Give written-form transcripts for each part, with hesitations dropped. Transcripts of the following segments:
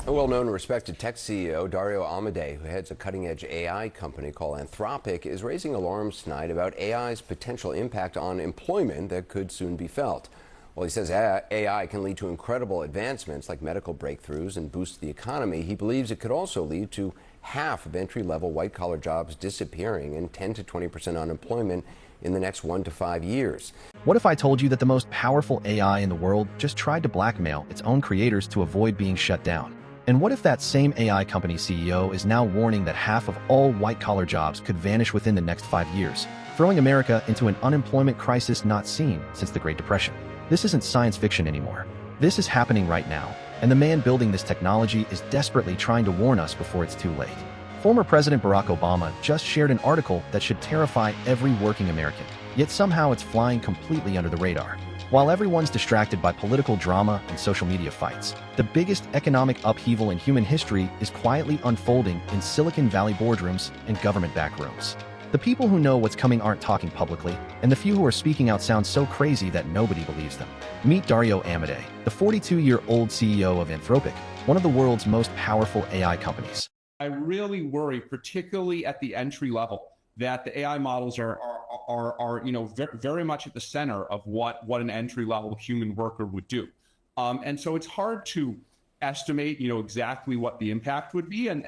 A well-known and respected tech CEO, Dario Amodei, who heads a cutting-edge AI company called Anthropic, is raising alarms tonight about AI's potential impact on employment that could soon be felt. While he says AI can lead to incredible advancements like medical breakthroughs and boost the economy, he believes it could also lead to half of entry-level white-collar jobs disappearing and 10 to 20% unemployment in the next 1 to 5 years. What if I told you that the most powerful AI in the world just tried to blackmail its own creators to avoid being shut down? And what if that same AI company CEO is now warning that half of all white-collar jobs could vanish within the next 5 years, throwing America into an unemployment crisis not seen since the Great Depression? This isn't science fiction anymore. This is happening right now, and the man building this technology is desperately trying to warn us before it's too late. Former President Barack Obama just shared an article that should terrify every working American, yet somehow it's flying completely under the radar. While everyone's distracted by political drama and social media fights, the biggest economic upheaval in human history is quietly unfolding in Silicon Valley boardrooms and government backrooms. The people who know what's coming aren't talking publicly, and the few who are speaking out sound so crazy that nobody believes them. Meet Dario Amodei, the 42-year-old CEO of Anthropic, one of the world's most powerful AI companies. I really worry, particularly at the entry level, that the AI models are very much at the center of what an entry-level human worker would do. And so it's hard to estimate, exactly what the impact would be. And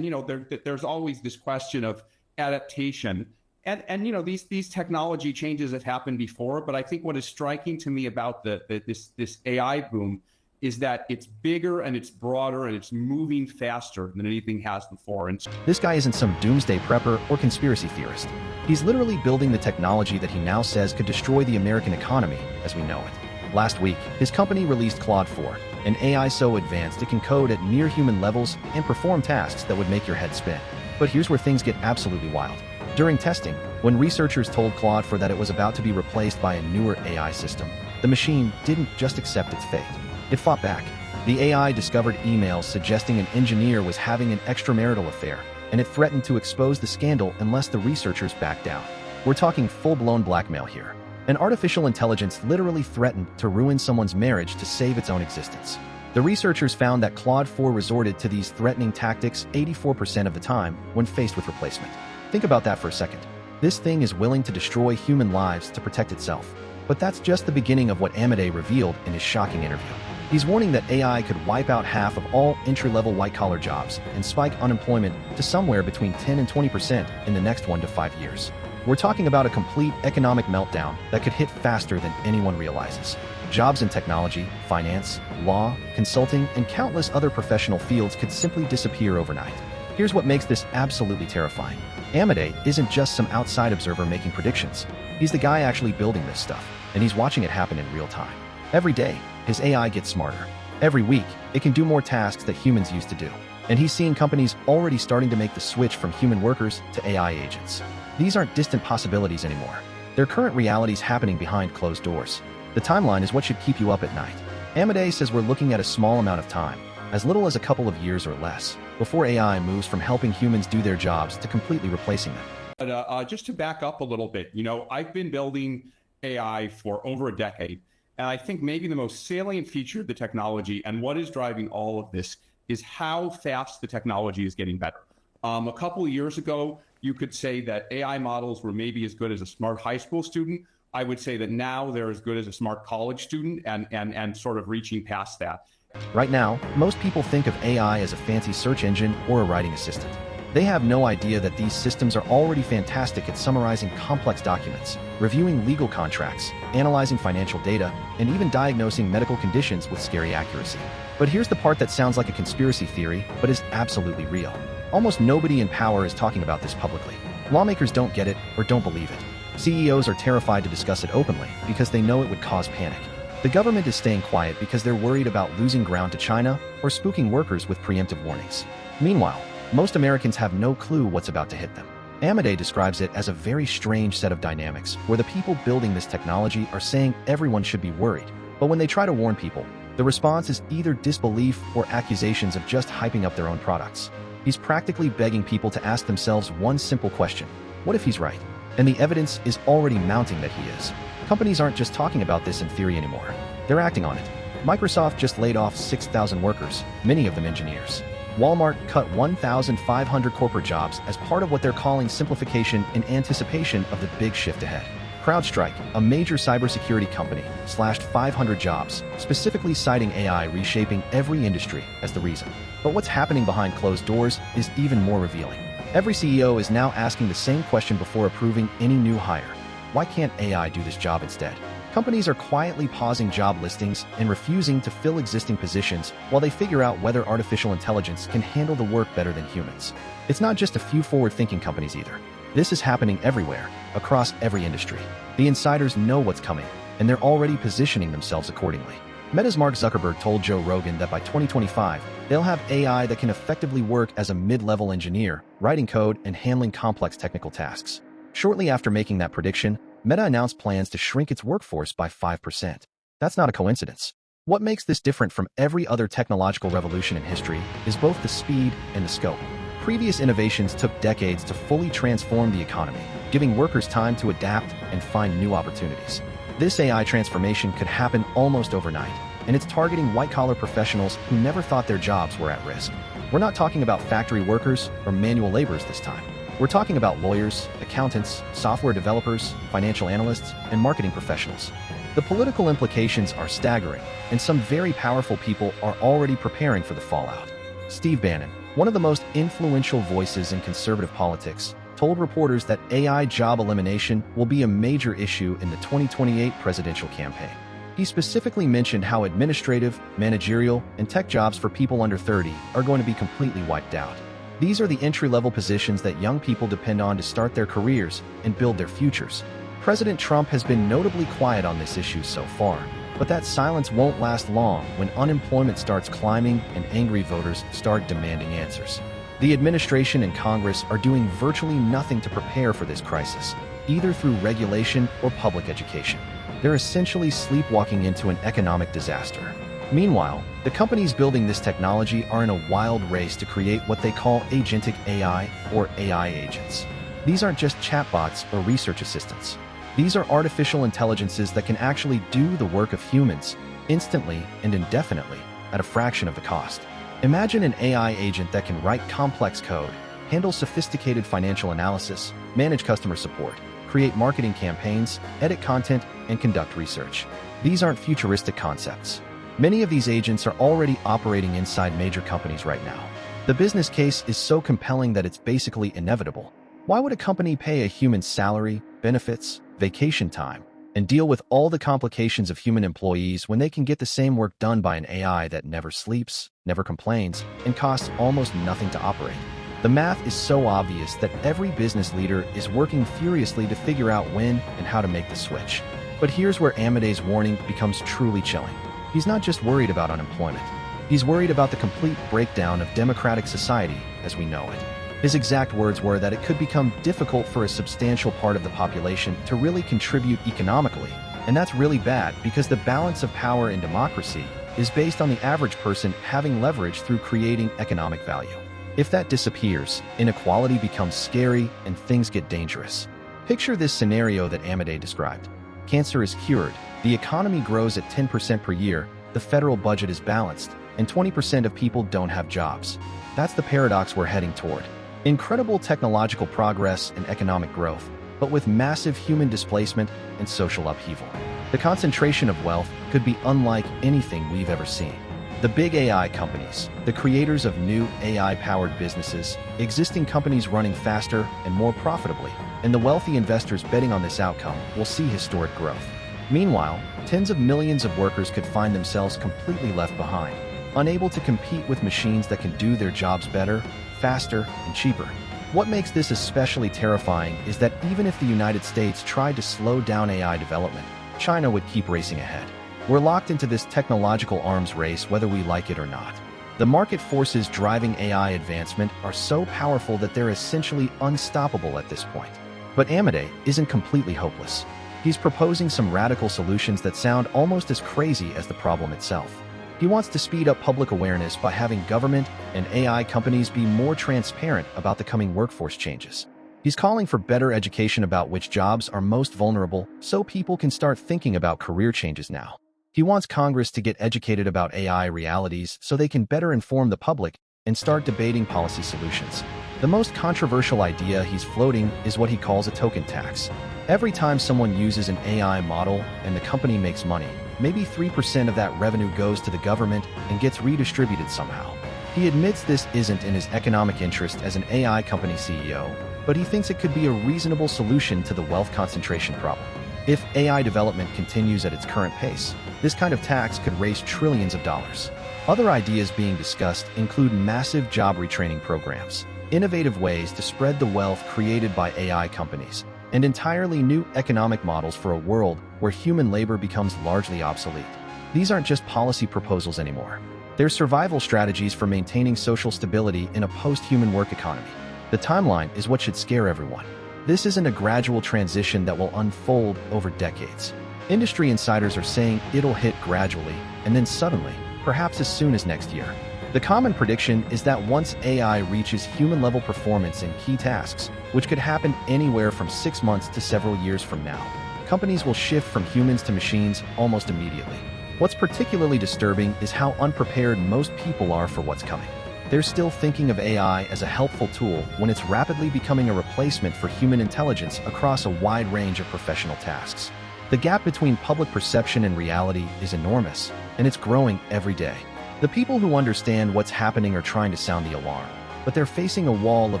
there's always this question of adaptation. And these technology changes have happened before. But I think what is striking to me about this AI boom is that it's bigger and it's broader and it's moving faster than anything has before. And this guy isn't some doomsday prepper or conspiracy theorist. He's literally building the technology that he now says could destroy the American economy as we know it. Last week, his company released Claude 4, an AI so advanced it can code at near human levels and perform tasks that would make your head spin. But here's where things get absolutely wild. During testing, when researchers told Claude 4 that it was about to be replaced by a newer AI system, the machine didn't just accept its fate. It fought back. The AI discovered emails suggesting an engineer was having an extramarital affair, and it threatened to expose the scandal unless the researchers backed down. We're talking full-blown blackmail here. An artificial intelligence literally threatened to ruin someone's marriage to save its own existence. The researchers found that Claude 4 resorted to these threatening tactics 84% of the time when faced with replacement. Think about that for a second. This thing is willing to destroy human lives to protect itself. But that's just the beginning of what Amodei revealed in his shocking interview. He's warning that AI could wipe out half of all entry-level white-collar jobs and spike unemployment to somewhere between 10 and 20% in the next 1 to 5 years. We're talking about a complete economic meltdown that could hit faster than anyone realizes. Jobs in technology, finance, law, consulting, and countless other professional fields could simply disappear overnight. Here's what makes this absolutely terrifying. Amodei isn't just some outside observer making predictions. He's the guy actually building this stuff, and he's watching it happen in real time. Every day, his AI gets smarter. Every week, it can do more tasks that humans used to do. And he's seeing companies already starting to make the switch from human workers to AI agents. These aren't distant possibilities anymore. They're current realities happening behind closed doors. The timeline is what should keep you up at night. Amodei says we're looking at a small amount of time, as little as a couple of years or less, before AI moves from helping humans do their jobs to completely replacing them. But just to back up a little bit, I've been building AI for over a decade. And I think maybe the most salient feature of the technology and what is driving all of this is how fast the technology is getting better. A couple of years ago, you could say that AI models were maybe as good as a smart high school student. I would say that now they're as good as a smart college student and sort of reaching past that. Right now, most people think of AI as a fancy search engine or a writing assistant. They have no idea that these systems are already fantastic at summarizing complex documents, reviewing legal contracts, analyzing financial data, and even diagnosing medical conditions with scary accuracy. But here's the part that sounds like a conspiracy theory, but is absolutely real. Almost nobody in power is talking about this publicly. Lawmakers don't get it or don't believe it. CEOs are terrified to discuss it openly because they know it would cause panic. The government is staying quiet because they're worried about losing ground to China or spooking workers with preemptive warnings. Meanwhile, most Americans have no clue what's about to hit them. Amodei describes it as a very strange set of dynamics where the people building this technology are saying everyone should be worried. But when they try to warn people, the response is either disbelief or accusations of just hyping up their own products. He's practically begging people to ask themselves one simple question: what if he's right? And the evidence is already mounting that he is. Companies aren't just talking about this in theory anymore. They're acting on it. Microsoft just laid off 6,000 workers, many of them engineers. Walmart cut 1,500 corporate jobs as part of what they're calling simplification in anticipation of the big shift ahead. CrowdStrike, a major cybersecurity company, slashed 500 jobs, specifically citing AI reshaping every industry as the reason. But what's happening behind closed doors is even more revealing. Every CEO is now asking the same question before approving any new hire. Why can't AI do this job instead? Companies are quietly pausing job listings and refusing to fill existing positions while they figure out whether artificial intelligence can handle the work better than humans. It's not just a few forward-thinking companies either. This is happening everywhere, across every industry. The insiders know what's coming, and they're already positioning themselves accordingly. Meta's Mark Zuckerberg told Joe Rogan that by 2025, they'll have AI that can effectively work as a mid-level engineer, writing code and handling complex technical tasks. Shortly after making that prediction, Meta announced plans to shrink its workforce by 5%. That's not a coincidence. What makes this different from every other technological revolution in history is both the speed and the scope. Previous innovations took decades to fully transform the economy, giving workers time to adapt and find new opportunities. This AI transformation could happen almost overnight, and it's targeting white-collar professionals who never thought their jobs were at risk. We're not talking about factory workers or manual laborers this time. We're talking about lawyers, accountants, software developers, financial analysts, and marketing professionals. The political implications are staggering, and some very powerful people are already preparing for the fallout. Steve Bannon, one of the most influential voices in conservative politics, told reporters that AI job elimination will be a major issue in the 2028 presidential campaign. He specifically mentioned how administrative, managerial, and tech jobs for people under 30 are going to be completely wiped out. These are the entry-level positions that young people depend on to start their careers and build their futures. President Trump has been notably quiet on this issue so far, but that silence won't last long when unemployment starts climbing and angry voters start demanding answers. The administration and Congress are doing virtually nothing to prepare for this crisis, either through regulation or public education. They're essentially sleepwalking into an economic disaster. Meanwhile, the companies building this technology are in a wild race to create what they call agentic AI or AI agents. These aren't just chatbots or research assistants. These are artificial intelligences that can actually do the work of humans instantly and indefinitely at a fraction of the cost. Imagine an AI agent that can write complex code, handle sophisticated financial analysis, manage customer support, create marketing campaigns, edit content, and conduct research. These aren't futuristic concepts. Many of these agents are already operating inside major companies right now. The business case is so compelling that it's basically inevitable. Why would a company pay a human salary, benefits, vacation time, and deal with all the complications of human employees when they can get the same work done by an AI that never sleeps, never complains, and costs almost nothing to operate? The math is so obvious that every business leader is working furiously to figure out when and how to make the switch. But here's where Amadei's warning becomes truly chilling. He's not just worried about unemployment. He's worried about the complete breakdown of democratic society as we know it. His exact words were that it could become difficult for a substantial part of the population to really contribute economically. And that's really bad because the balance of power in democracy is based on the average person having leverage through creating economic value. If that disappears, inequality becomes scary and things get dangerous. Picture this scenario that Amadei described. Cancer is cured, the economy grows at 10% per year, the federal budget is balanced, and 20% of people don't have jobs. That's the paradox we're heading toward. Incredible technological progress and economic growth, but with massive human displacement and social upheaval. The concentration of wealth could be unlike anything we've ever seen. The big AI companies, the creators of new AI-powered businesses, existing companies running faster and more profitably, and the wealthy investors betting on this outcome will see historic growth. Meanwhile, tens of millions of workers could find themselves completely left behind, unable to compete with machines that can do their jobs better, faster, and cheaper. What makes this especially terrifying is that even if the United States tried to slow down AI development, China would keep racing ahead. We're locked into this technological arms race whether we like it or not. The market forces driving AI advancement are so powerful that they're essentially unstoppable at this point. But Amadei isn't completely hopeless. He's proposing some radical solutions that sound almost as crazy as the problem itself. He wants to speed up public awareness by having government and AI companies be more transparent about the coming workforce changes. He's calling for better education about which jobs are most vulnerable so people can start thinking about career changes now. He wants Congress to get educated about AI realities so they can better inform the public and start debating policy solutions. The most controversial idea he's floating is what he calls a token tax. Every time someone uses an AI model and the company makes money, maybe 3% of that revenue goes to the government and gets redistributed somehow. He admits this isn't in his economic interest as an AI company CEO, but he thinks it could be a reasonable solution to the wealth concentration problem. If AI development continues at its current pace, this kind of tax could raise trillions of dollars. Other ideas being discussed include massive job retraining programs, innovative ways to spread the wealth created by AI companies, and entirely new economic models for a world where human labor becomes largely obsolete. These aren't just policy proposals anymore. They're survival strategies for maintaining social stability in a post-human work economy. The timeline is what should scare everyone. This isn't a gradual transition that will unfold over decades. Industry insiders are saying it'll hit gradually and then suddenly, perhaps as soon as next year. The common prediction is that once AI reaches human-level performance in key tasks, which could happen anywhere from 6 months to several years from now, companies will shift from humans to machines almost immediately. What's particularly disturbing is how unprepared most people are for what's coming. They're still thinking of AI as a helpful tool when it's rapidly becoming a replacement for human intelligence across a wide range of professional tasks. The gap between public perception and reality is enormous, and it's growing every day. The people who understand what's happening are trying to sound the alarm, but they're facing a wall of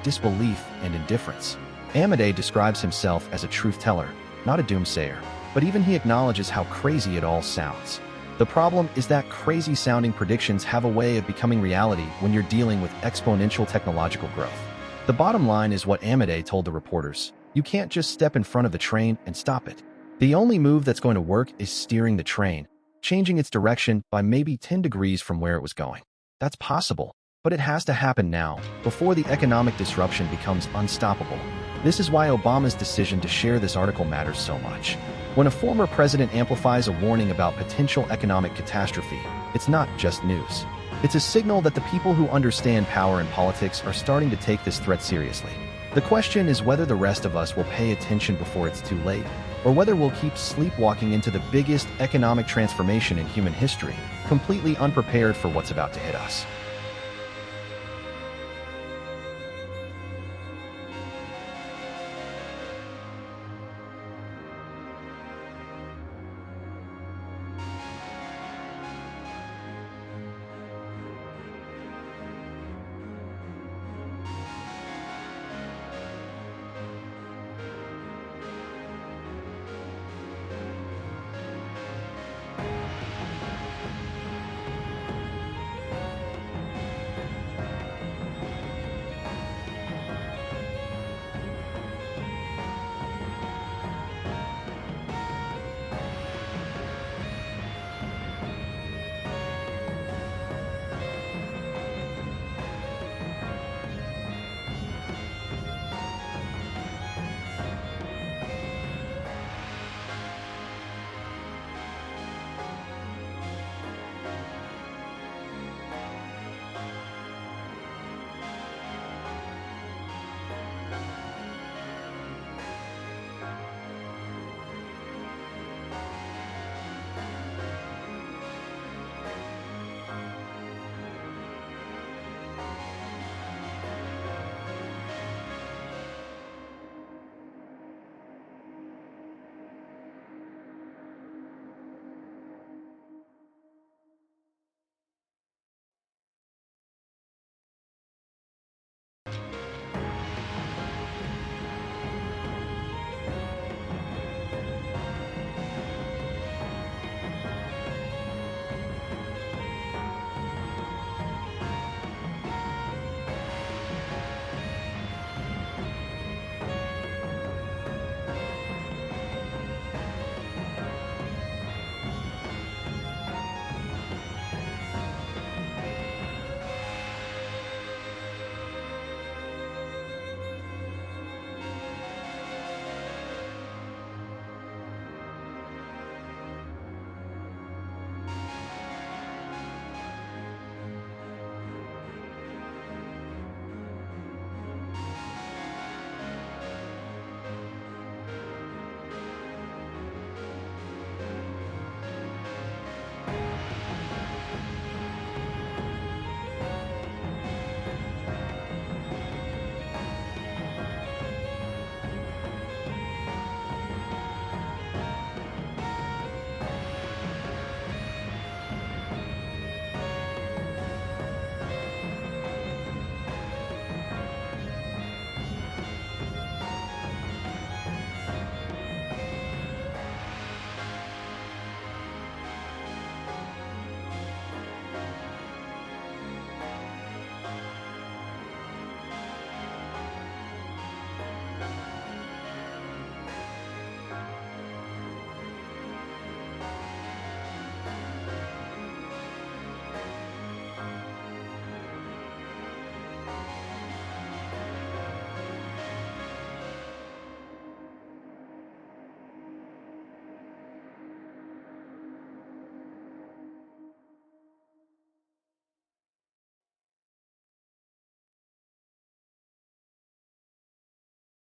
disbelief and indifference. Amadei describes himself as a truth-teller, not a doomsayer, but even he acknowledges how crazy it all sounds. The problem is that crazy-sounding predictions have a way of becoming reality when you're dealing with exponential technological growth. The bottom line is what Amadei told the reporters: you can't just step in front of the train and stop it. The only move that's going to work is steering the train, changing its direction by maybe 10 degrees from where it was going. That's possible, but it has to happen now, before the economic disruption becomes unstoppable. This is why Obama's decision to share this article matters so much. When a former president amplifies a warning about potential economic catastrophe, it's not just news. It's a signal that the people who understand power and politics are starting to take this threat seriously. The question is whether the rest of us will pay attention before it's too late, or whether we'll keep sleepwalking into the biggest economic transformation in human history, completely unprepared for what's about to hit us.